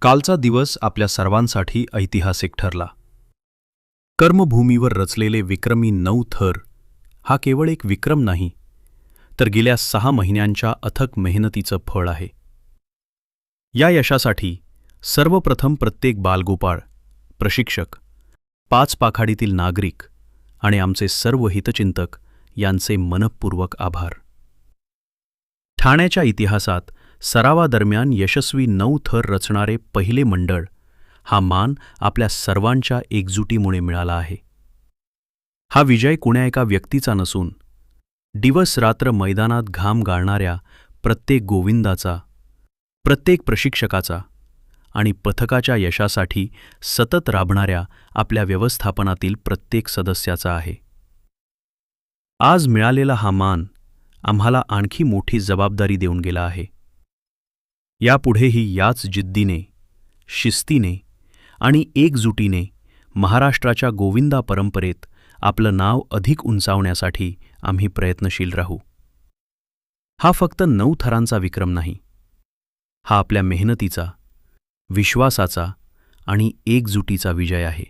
कालचा दिवस आपल्या सर्वांसाठी ऐतिहासिक ठरला. कर्मभूमीवर रचलेले विक्रमी 9 थर हा केवळ एक विक्रम नाही, तर गेल्या 6 महिन्यांच्या अथक मेहनतीचं फळ आहे. या यशासाठी सर्वप्रथम प्रत्येक बालगोपाळ, प्रशिक्षक, 5 पाखाडीतील नागरिक आणि आमचे सर्व हितचिंतक यांचे मनःपूर्वक आभार. ठाण्याच्या इतिहासात सरावादरम्यान यशस्वी 9 थर रचणारे पहिले मंडळ हा मान आपल्या सर्वांच्या एकजुटीमुळे मिळाला आहे. हा विजय कुण्या एका व्यक्तीचा नसून दिवस-रात्र मैदानात घाम गाळणाऱ्या प्रत्येक गोविंदाचा, प्रत्येक प्रशिक्षकाचा आणि पथकाच्या यशासाठी सतत राबणाऱ्या आपल्या व्यवस्थापनातील प्रत्येक सदस्याचा आहे. आज मिळालेला हा मान आम्हाला आणखी मोठी जबाबदारी देऊन गेला आहे. यापुढेही याच जिद्दीने, शिस्तीने आणि एकजुटीने महाराष्ट्राच्या गोविंदा परंपरेत आपलं नाव अधिक उंचावण्यासाठी आम्ही प्रयत्नशील राहू. हा फक्त 9 थरांचा विक्रम नाही, हा आपल्या मेहनतीचा, विश्वासाचा आणि एकजुटीचा विजय आहे.